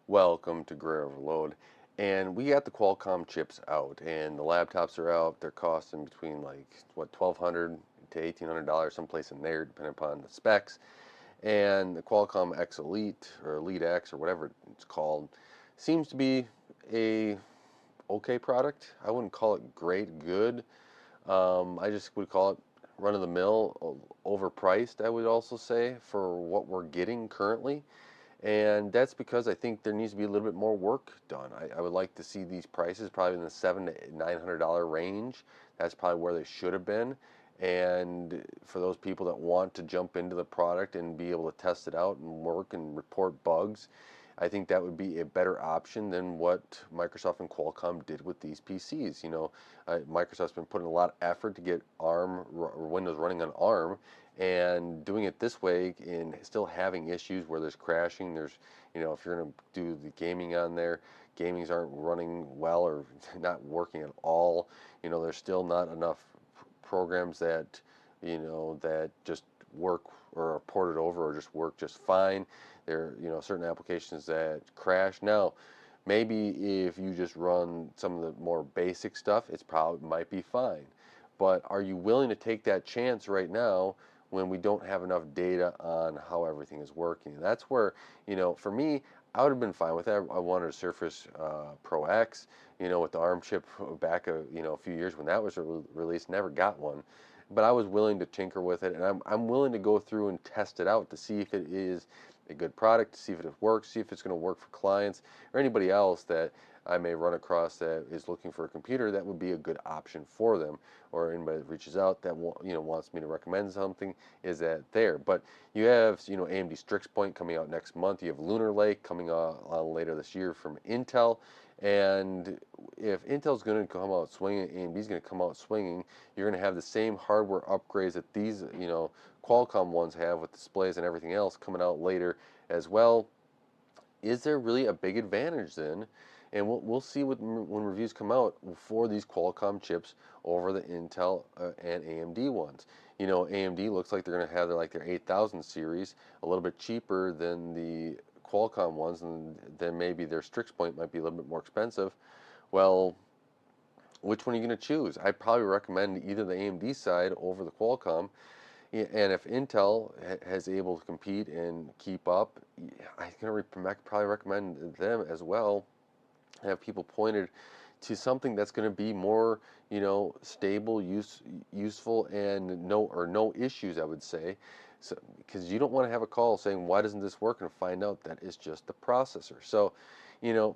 Welcome to Gray Overload. And we got the Qualcomm chips out, and the laptops are out. They're costing between like what $1,200 to $1,800, someplace in there, depending upon the specs. And the Qualcomm X Elite or Elite X or whatever it's called seems to be a okay product. I wouldn't call it great, good. I just would call it run of the mill, overpriced. I would also say for what we're getting currently. And that's because I think there needs to be a little bit more work done. I would like to see these prices probably in the $700 to $900 range. That's probably where they should have been. And for those people that want to jump into the product and be able to test it out and work and report bugs, I think that would be a better option than what Microsoft and Qualcomm did with these PCs. Microsoft's been putting a lot of effort to get ARM or Windows running on ARM, and doing it this way and still having issues where there's crashing. If you're going to do the gaming on there, gamings aren't running well or not working at all. There's still not enough programs that just work or are ported over or just work just fine. There are certain applications that crash. Now, maybe if you just run some of the more basic stuff, it's probably might be fine. But are you willing to take that chance right now when we don't have enough data on how everything is working? And that's where, for me, I would have been fine with that. I wanted a Surface Pro X, with the ARM chip back a few years when that was released. Never got one, but I was willing to tinker with it, and I'm willing to go through and test it out to see if it is a good product, to see if it works, see if it's going to work for clients or anybody else that I may run across that is looking for a computer that would be a good option for them, or anybody that reaches out that wants me to recommend something is that there. But you have AMD Strix Point coming out next month. You have Lunar Lake coming on later this year from Intel. And if Intel's going to come out swinging, AMD's going to come out swinging, you're going to have the same hardware upgrades that these Qualcomm ones have with displays and everything else coming out later as well. Is there really a big advantage then? And we'll see when reviews come out for these Qualcomm chips over the Intel and AMD ones. AMD looks like they're going to have their 8000 series a little bit cheaper than the Qualcomm ones, and then maybe their Strix Point might be a little bit more expensive. Well, which one are you going to choose? I'd probably recommend either the AMD side over the Qualcomm. And if Intel has able to compete and keep up, I'm going to probably recommend them as well. Have people pointed to something that's going to be more, stable, useful, and no issues, I would say. So, because you don't want to have a call saying, why doesn't this work? And find out that it's just the processor. So,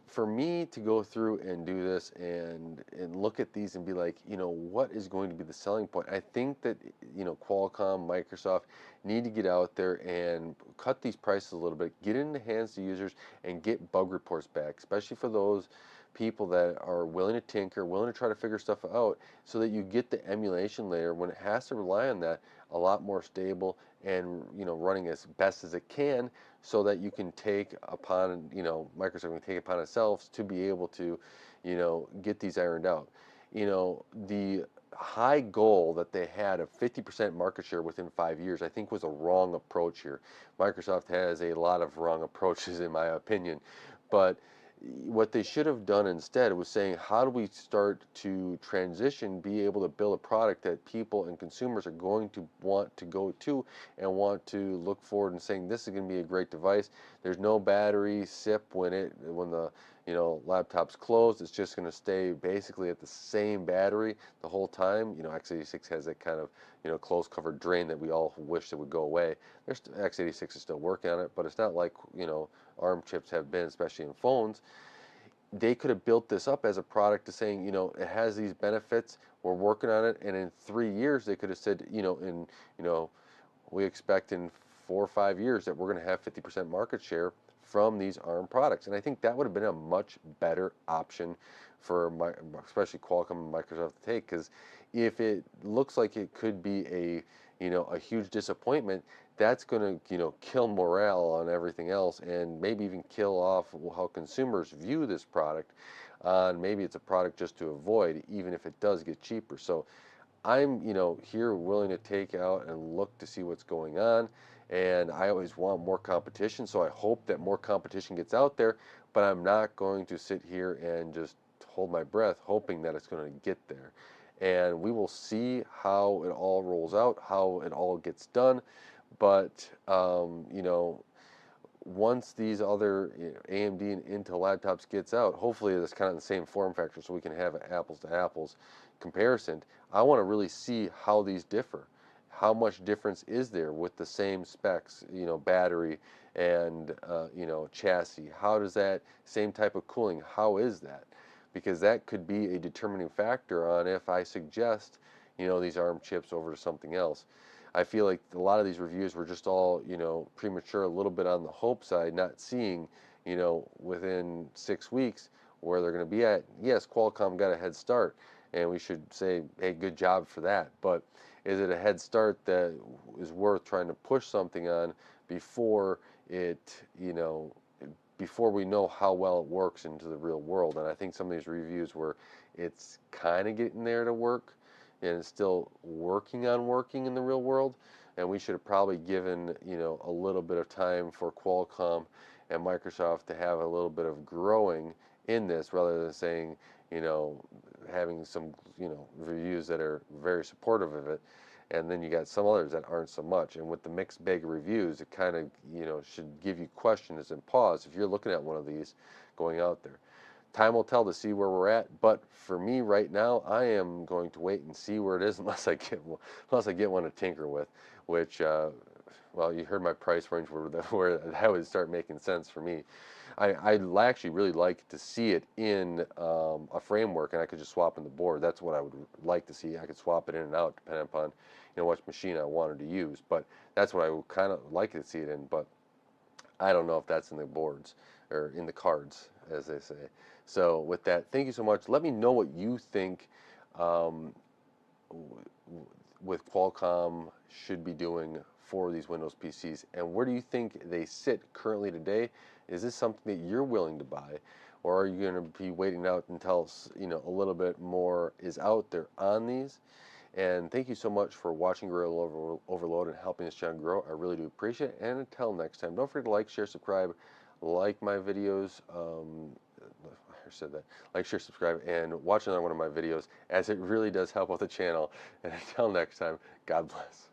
for me to go through and do this and look at these and be like, what is going to be the selling point? I think that, Qualcomm, Microsoft need to get out there and cut these prices a little bit, get it in the hands of users, and get bug reports back, especially for those people that are willing to tinker, willing to try to figure stuff out, so that you get the emulation layer when it has to rely on that a lot more stable and running as best as it can, so that you can take upon Microsoft can take upon itself to be able to get these ironed out. The high goal that they had of 50% market share within 5 years, I think was a wrong approach here. Microsoft has a lot of wrong approaches in my opinion, but what they should have done instead was saying, how do we start to transition, be able to build a product that people and consumers are going to want to go to and want to look forward and saying, this is going to be a great device. There's no battery sip when the laptop's closed. It's just going to stay basically at the same battery the whole time. X86 has that kind of closed covered drain that we all wish that would go away. X86 is still working on it, but it's not like ARM chips have been, especially in phones. They could have built this up as a product to saying, it has these benefits, we're working on it, and in 3 years they could have said, we expect in 4 or 5 years that we're going to have 50% market share from these ARM products. And I think that would have been a much better option for especially Qualcomm and Microsoft to take, because if it looks like it could be a huge disappointment, that's going to kill morale on everything else, and maybe even kill off how consumers view this product. Maybe it's a product just to avoid, even if it does get cheaper. So I'm here willing to take out and look to see what's going on, and I always want more competition, so I hope that more competition gets out there but I'm not going to sit here and just hold my breath hoping that it's going to get there. And we will see how it all rolls out, how it all gets done. But once these other AMD and Intel laptops gets out, hopefully it's kind of the same form factor so we can have an apples to apples comparison. I want to really see how these differ. How much difference is there with the same specs, battery and chassis? How does that same type of cooling? How is that? Because that could be a determining factor on if I suggest, these ARM chips over to something else. I feel like a lot of these reviews were just all, premature, a little bit on the hope side, not seeing, within 6 weeks where they're going to be at. Yes, Qualcomm got a head start, and we should say, hey, good job for that. But is it a head start that is worth trying to push something on before it, before we know how well it works into the real world? And I think some of these reviews where it's kind of getting there to work, and it's still working on working in the real world, and we should have probably given a little bit of time for Qualcomm and Microsoft to have a little bit of growing in this, rather than saying having some reviews that are very supportive of it, and then you got some others that aren't so much. And with the mixed bag of reviews, it kind of should give you questions and pause if you're looking at one of these going out there. Time will tell to see where we're at, but for me right now, I am going to wait and see where it is unless I get one to tinker with, which well, you heard my price range where that would start making sense for me. I actually really like to see it in a framework, and I could just swap in the board. That's what I would like to see. I could swap it in and out depending upon which machine I wanted to use, but that's what I would kind of like to see it in. But I don't know if that's in the boards or in the cards, as they say. So with that, thank you so much. Let me know what you think um, with Qualcomm should be doing for these Windows PCs, and where do you think they sit currently today? Is this something that you're willing to buy, or are you going to be waiting out until a little bit more is out there on these? And thank you so much for watching Gorilla Overload and helping this channel grow. I really do appreciate it. And until next time, don't forget to like, share, subscribe, like my videos. I said that. Like, share, subscribe, and watch another one of my videos, as it really does help out the channel. And until next time, God bless.